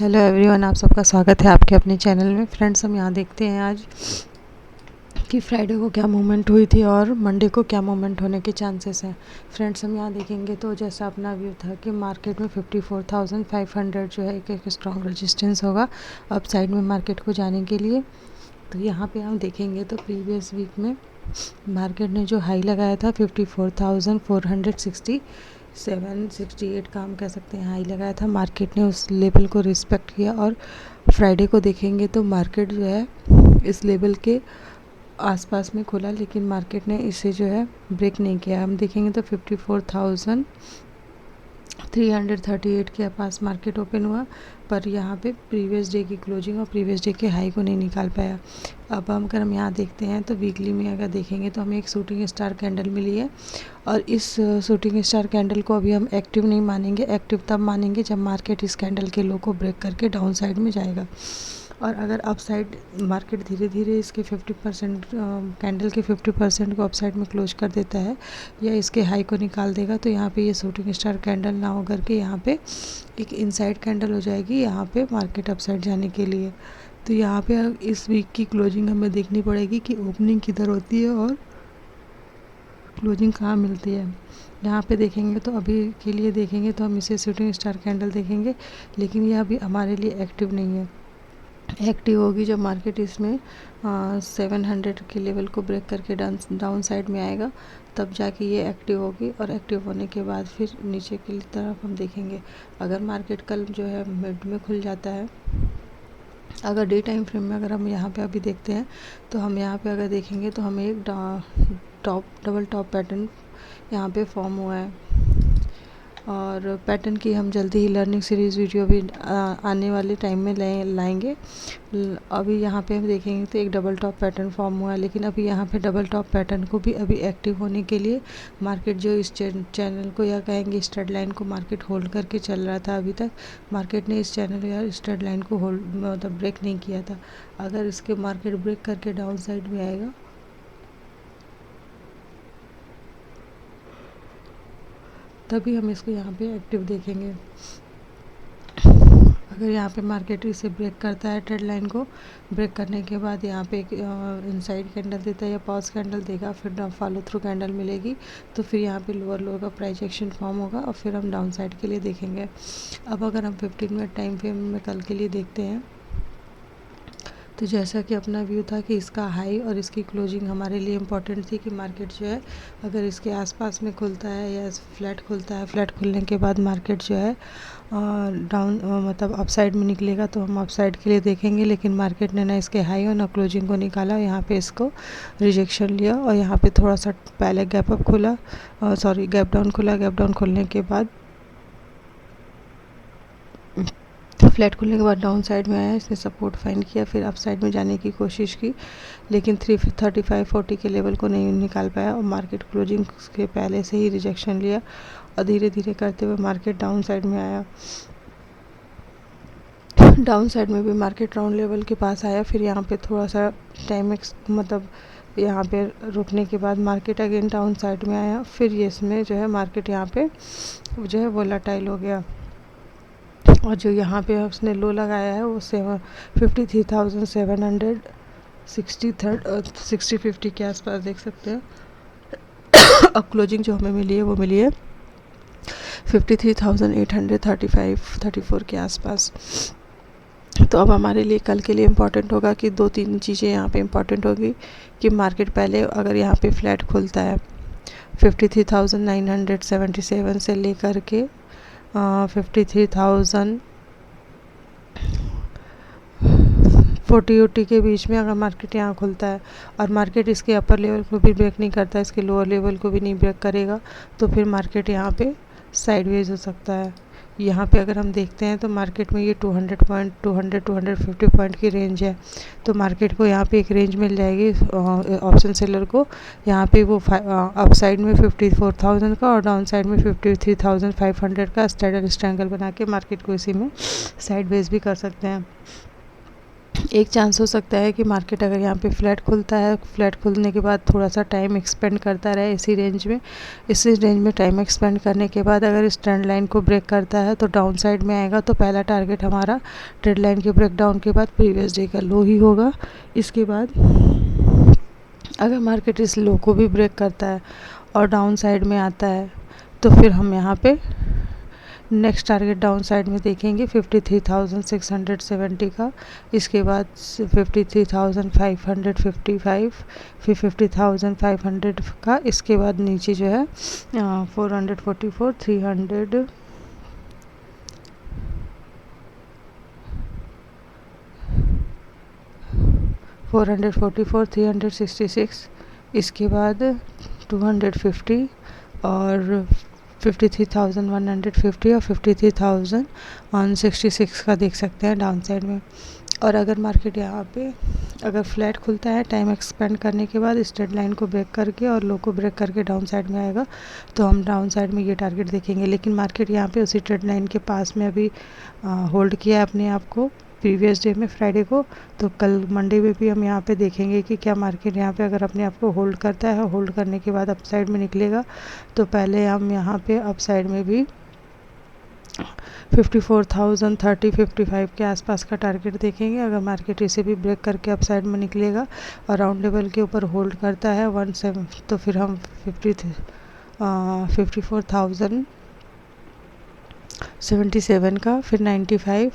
Hello everyone, आप सबका स्वागत है आपके अपने चैनल में। फ्रेंड्स, हम यहाँ देखते हैं आज कि फ्राइडे को क्या मूवमेंट हुई थी और मंडे को क्या मूवमेंट होने के चांसेस हैं। फ्रेंड्स, हम यहाँ देखेंगे तो जैसा अपना व्यू था कि मार्केट में 54,500 जो है एक स्ट्रॉन्ग रेजिस्टेंस होगा अप साइड में मार्केट को जाने के लिए। तो यहाँ पे हम देखेंगे तो प्रीवियस वीक में मार्केट ने जो हाई लगाया था 54,467-68 का हम कह सकते हैं हाई लगाया था। मार्केट ने उस लेवल को रिस्पेक्ट किया और फ्राइडे को देखेंगे तो मार्केट जो है इस लेवल के आसपास में खुला, लेकिन मार्केट ने इसे जो है ब्रेक नहीं किया। हम देखेंगे तो 54,338 के पास मार्केट ओपन हुआ, पर यहाँ पे प्रीवियस डे की क्लोजिंग और प्रीवियस डे के हाई को नहीं निकाल पाया। अब अगर हम यहाँ देखते हैं तो वीकली में अगर देखेंगे तो हमें एक शूटिंग स्टार कैंडल मिली है और इस शूटिंग स्टार कैंडल को अभी हम एक्टिव नहीं मानेंगे। एक्टिव तब मानेंगे जब मार्केट इस कैंडल के लो को ब्रेक करके डाउन साइड में जाएगा। और अगर अप साइड मार्केट धीरे धीरे इसके 50% कैंडल के 50% को अप साइड में क्लोज कर देता है या इसके हाई को निकाल देगा, तो यहाँ पे ये शूटिंग स्टार कैंडल ना हो करके यहाँ पे एक इनसाइड कैंडल हो जाएगी यहाँ पे मार्केट अप साइड जाने के लिए। तो यहाँ पे इस वीक की क्लोजिंग हमें देखनी पड़ेगी कि ओपनिंग किधर होती है और क्लोजिंग कहाँ मिलती है। यहाँ पे देखेंगे तो अभी के लिए देखेंगे तो हम इसे शूटिंग स्टार कैंडल देखेंगे, लेकिन ये अभी हमारे लिए एक्टिव नहीं है। एक्टिव होगी जब मार्केट इसमें 700 के लेवल को ब्रेक करके डाउन साइड में आएगा, तब जाके ये एक्टिव होगी। और एक्टिव होने के बाद फिर नीचे की तरफ हम देखेंगे। अगर मार्केट कल जो है मिड में खुल जाता है, अगर डे टाइम फ्रेम में अगर हम यहाँ पे अभी देखते हैं तो हम यहाँ पे अगर देखेंगे तो हमें एक डबल टॉप पैटर्न यहाँ पे फॉर्म हुआ है और पैटर्न की हम जल्दी ही लर्निंग सीरीज़ वीडियो भी आने वाले टाइम में लाएंगे। अभी यहाँ पे हम देखेंगे तो एक डबल टॉप पैटर्न फॉर्म हुआ है, लेकिन अभी यहाँ पे डबल टॉप पैटर्न को भी अभी एक्टिव होने के लिए मार्केट जो इस चैनल को या कहेंगे स्ट्रेट लाइन को मार्केट होल्ड करके चल रहा था। अभी तक मार्केट ने इस चैनल या स्ट्रेट लाइन को होल्ड मतलब ब्रेक नहीं किया था। अगर इसके मार्केट ब्रेक करके डाउन साइड में आएगा तभी हम इसको यहाँ पे एक्टिव देखेंगे। अगर यहाँ पे मार्केट इसे ब्रेक करता है, ट्रेड लाइन को ब्रेक करने के बाद यहाँ पे एक इनसाइड कैंडल देता है या पॉज कैंडल देगा, फिर फॉलो थ्रू कैंडल मिलेगी, तो फिर यहाँ पे लोअर लो का प्राइस एक्शन फॉर्म होगा और फिर हम डाउन साइड के लिए देखेंगे। अब अगर हम 15 मिनट टाइम फ्रेम में कल के लिए देखते हैं तो जैसा कि अपना व्यू था कि इसका हाई और इसकी क्लोजिंग हमारे लिए इम्पॉर्टेंट थी कि मार्केट जो है अगर इसके आसपास में खुलता है या फ्लैट खुलता है, फ्लैट खुलने के बाद मार्केट जो है डाउन मतलब अप साइड में निकलेगा तो हम अप साइड के लिए देखेंगे। लेकिन मार्केट ने ना इसके हाई और ना क्लोजिंग को निकाला, यहाँ पे इसको रिजेक्शन लिया और यहाँ पे थोड़ा सा पहले गैप अप खुला गैप डाउन खुला। गैप डाउन खुलने के बाद फ्लैट खुलने के बाद डाउन साइड में आया, इसने सपोर्ट फाइंड किया, फिर अप साइड में जाने की कोशिश की, लेकिन 335-40 के लेवल को नहीं निकाल पाया और मार्केट क्लोजिंग के पहले से ही रिजेक्शन लिया और धीरे धीरे करते हुए मार्केट डाउन साइड में आया। डाउन साइड में भी मार्केट राउंड लेवल के पास आया, फिर यहाँ पे थोड़ा सा टाइम मतलब यहाँ पे रुकने के बाद मार्केट अगेन डाउन साइड में आया। फिर ये इसमें जो है मार्केट यहाँ पे जो है वोलेटाइल हो गया और जो यहाँ पे उसने लो लगाया है वो 53,760 के आसपास देख सकते हैं। अब क्लोजिंग जो हमें मिली है वो मिली है 53,834 के आसपास। तो अब हमारे लिए कल के लिए इम्पॉर्टेंट होगा कि 2-3 चीज़ें यहाँ पे इम्पॉर्टेंट होगी कि मार्केट पहले अगर यहाँ पे फ्लैट खुलता है 53,977 से लेकर के 53,040 के बीच में अगर मार्केट यहाँ खुलता है और मार्केट इसके अपर लेवल को भी ब्रेक नहीं करता, इसके लोअर लेवल को भी नहीं ब्रेक करेगा, तो फिर मार्केट यहाँ पे साइडवेज हो सकता है। यहाँ पे अगर हम देखते हैं तो मार्केट में ये 250 पॉइंट की रेंज है, तो मार्केट को यहाँ पे एक रेंज मिल जाएगी ऑप्शन सेलर को। यहाँ पे वो अप साइड में 54,000 का और डाउन साइड में 53,500 का स्ट्रैडल स्ट्रैंगल बना के मार्केट को इसी में साइडवेज भी कर सकते हैं। एक चांस हो सकता है कि मार्केट अगर यहाँ पे फ्लैट खुलता है, फ्लैट खुलने के बाद थोड़ा सा टाइम एक्सपेंड करता रहे इसी रेंज में टाइम एक्सपेंड करने के बाद अगर इस ट्रेंड लाइन को ब्रेक करता है तो डाउन साइड में आएगा। तो पहला टारगेट हमारा ट्रेंड लाइन के ब्रेक डाउन के बाद प्रीवियस डे का लो ही होगा। इसके बाद अगर मार्केट इस लो को भी ब्रेक करता है और डाउन साइड में आता है तो फिर हम यहाँ पे नेक्स्ट टारगेट डाउन साइड में देखेंगे 53,670 का। इसके बाद 53,555, फिर 50,500 का। इसके बाद नीचे जो है 444, 300, 444, 366। इसके बाद 250 और 53,150 और 53,166 का देख सकते हैं डाउन साइड में। और अगर मार्केट यहाँ पे अगर फ्लैट खुलता है टाइम एक्सपेंड करने के बाद इस ट्रेंड लाइन को ब्रेक करके और लो को ब्रेक करके डाउन साइड में आएगा तो हम डाउन साइड में ये टारगेट देखेंगे। लेकिन मार्केट यहाँ पे उसी ट्रेंड लाइन के पास में अभी होल्ड किया है अपने आप को प्रीवियस डे में फ्राइडे को। तो कल मंडे में भी हम यहाँ पे देखेंगे कि क्या मार्केट यहाँ पे अगर अपने आप को होल्ड करता है, होल्ड करने के बाद अप साइड में निकलेगा तो पहले हम यहाँ पे अप साइड में भी 54,030, 55 के आसपास का टारगेट देखेंगे। अगर मार्केट इसे भी ब्रेक करके अप साइड में निकलेगा और राउंड लेवल के ऊपर होल्ड करता है 17 तो फिर हम 54,077 का, फिर 95,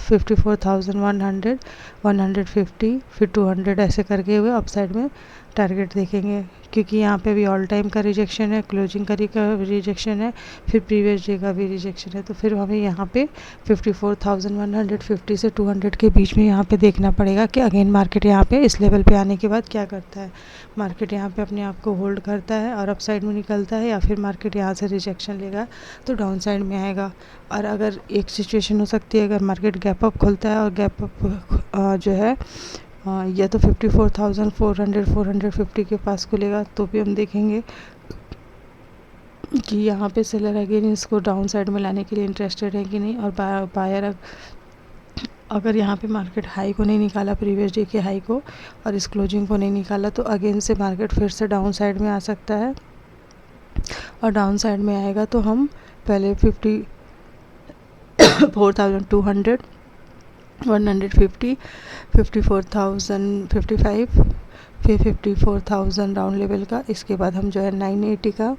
54,100, 150, फिर 200 ऐसे करके हुए अप साइड में टारगेट देखेंगे। क्योंकि यहाँ पे भी ऑल टाइम का रिजेक्शन है, क्लोजिंग करी का रिजेक्शन है, फिर प्रीवियस डे का भी रिजेक्शन है। तो फिर हमें यहाँ पे 54,150 से 200 के बीच में यहाँ पे देखना पड़ेगा कि अगेन मार्केट यहाँ पे इस लेवल पे आने के बाद क्या करता है। मार्केट यहाँ पे अपने आप को होल्ड करता है और अप साइड में निकलता है, या फिर मार्केट यहाँ से रिजेक्शन लेगा तो डाउन साइड में आएगा। और अगर एक सिचुएशन हो सकती है, अगर मार्केट गैप अप खुलता है और गैप अप जो है या तो 54,400, 450 के पास खुलेगा तो भी हम देखेंगे कि यहाँ पे सेलर अगेन इसको डाउन साइड में लाने के लिए इंटरेस्टेड है कि नहीं। और बायर अगर यहाँ पे मार्केट हाई को नहीं निकाला, प्रीवियस डे के हाई को, और इस क्लोजिंग को नहीं निकाला तो अगेन से मार्केट फिर से डाउन साइड में आ सकता है। और डाउन साइड में आएगा तो हम पहले 54,200, 150, 54,055, फिर 54,000 राउंड लेवल का। इसके बाद हम जो है 980 का,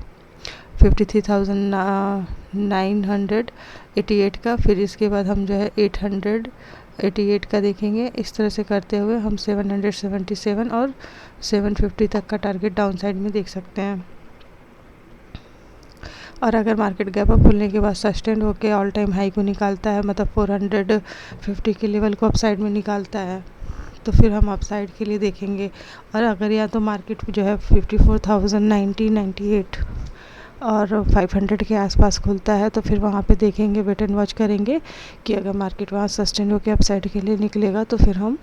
53,988 का, फिर इसके बाद हम जो है 888 का देखेंगे। इस तरह से करते हुए हम 777 और 750 तक का टारगेट डाउन साइड में देख सकते हैं। और अगर मार्केट गैप अप खुलने के बाद सस्टेन होकर ऑल टाइम हाई को निकालता है, मतलब 450 के लेवल को अप साइड में निकालता है, तो फिर हम अप साइड के लिए देखेंगे। और अगर या तो मार्केट जो है 54,090, 98 और 500 के आसपास खुलता है तो फिर वहाँ पे देखेंगे, वेट एंड वॉच करेंगे कि अगर मार्केट वहाँ सस्टेन होकर अप साइड के लिए निकलेगा तो फिर हम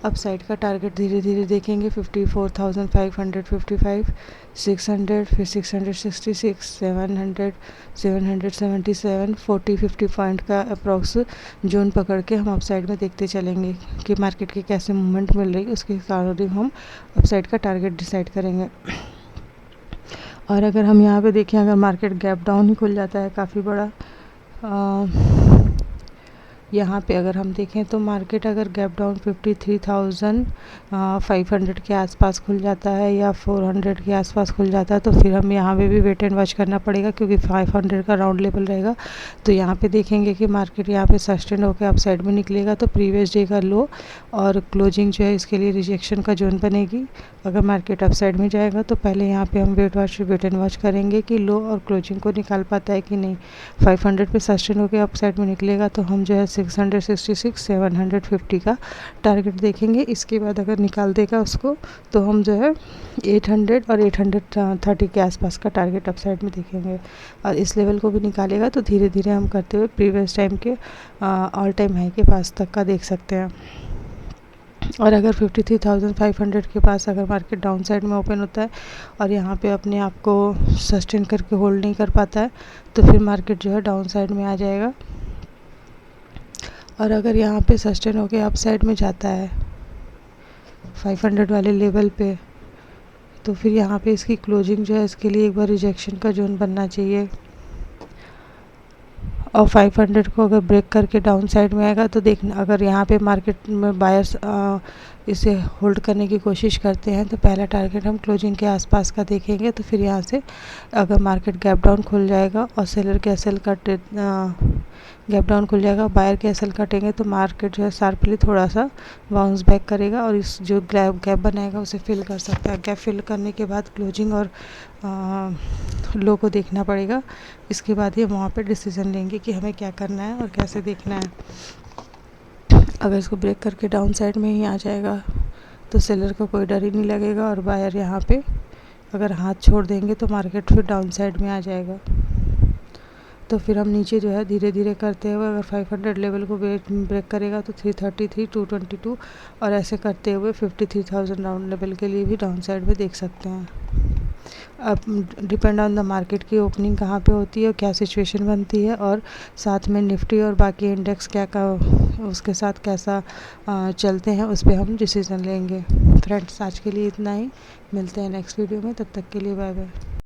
अप साइड का टारगेट धीरे धीरे देखेंगे। 54,555, 600, फिर 666, 700, 777, 40-50 पॉइंट का अप्रॉक्स जोन पकड़ के हम अप साइड में देखते चलेंगे कि मार्केट की कैसे मूवमेंट मिल रही है, उसके अकॉर्डिंग हम अप साइड का टारगेट डिसाइड करेंगे। और अगर हम यहाँ पे देखें, अगर मार्केट गैप डाउन ही खुल जाता है काफ़ी बड़ा, यहाँ पे अगर हम देखें तो मार्केट अगर गैप डाउन 53,500 के आसपास खुल जाता है या 400 के आसपास खुल जाता है तो फिर हम यहाँ पे भी वेट एंड वॉच करना पड़ेगा, क्योंकि 500 का राउंड लेवल रहेगा। तो यहाँ पे देखेंगे कि मार्केट यहाँ पे सस्टेन होकर अप साइड में निकलेगा तो प्रीवियस डे का लो और क्लोजिंग जो है इसके लिए रिजेक्शन का जोन बनेगी। अगर मार्केट अप साइड में जाएगा तो पहले यहाँ पे हम वेट एंड वॉच करेंगे कि लो और क्लोजिंग को निकाल पाता है कि नहीं। 500 पे सस्टेन होकर अप साइड में निकलेगा तो हम जो है 666, 750 का टारगेट देखेंगे। इसके बाद अगर निकाल देगा उसको तो हम जो है 800 और 830 के आसपास का टारगेट अप साइड में देखेंगे। और इस लेवल को भी निकालेगा तो धीरे धीरे हम करते हुए प्रीवियस टाइम के ऑल टाइम हाई के पास तक का देख सकते हैं। और अगर 53,500 के पास अगर मार्केट डाउन साइड में ओपन होता है और यहाँ पे अपने आप को सस्टेन करके होल्ड नहीं कर पाता है तो फिर मार्केट जो है डाउन साइड में आ जाएगा। और अगर यहाँ पे सस्टेन होके अप साइड में जाता है 500 वाले लेवल पे, तो फिर यहाँ पे इसकी क्लोजिंग जो है इसके लिए एक बार रिजेक्शन का जोन बनना चाहिए। और 500 को अगर ब्रेक करके डाउन साइड में आएगा तो देखना, अगर यहाँ पे मार्केट में बायर्स इसे होल्ड करने की कोशिश करते हैं तो पहला टारगेट हम क्लोजिंग के आसपास का देखेंगे। तो फिर यहाँ से अगर मार्केट गैप डाउन खुल जाएगा और सेलर के एसएल का गैप डाउन खुल जाएगा, बायर के एसएल कटेंगे तो मार्केट जो है शार्पली थोड़ा सा बाउंस बैक करेगा और इस जो गैप बनाएगा उसे फिल कर सकता है। गैप फिल करने के बाद क्लोजिंग और लो को देखना पड़ेगा। इसके बाद ये वहाँ पे डिसीजन लेंगे कि हमें क्या करना है और कैसे देखना है। अगर इसको ब्रेक करके डाउन साइड में ही आ जाएगा तो सेलर को कोई डर ही नहीं लगेगा और बायर यहाँ पे अगर हाथ छोड़ देंगे तो मार्केट फिर डाउन साइड में आ जाएगा। तो फिर हम नीचे जो है धीरे धीरे करते हुए अगर 500 लेवल को ब्रेक करेगा तो 333, 222 और ऐसे करते हुए 53,000 राउंड लेवल के लिए भी डाउन साइड में देख सकते हैं। अब डिपेंड ऑन द मार्केट की ओपनिंग कहाँ पे होती है और क्या सिचुएशन बनती है, और साथ में निफ्टी और बाकी इंडेक्स क्या का उसके साथ कैसा चलते हैं, उस पर हम डिसीज़न लेंगे। फ्रेंड्स, आज के लिए इतना ही, मिलते हैं नेक्स्ट वीडियो में, तब तक के लिए बाय बाय।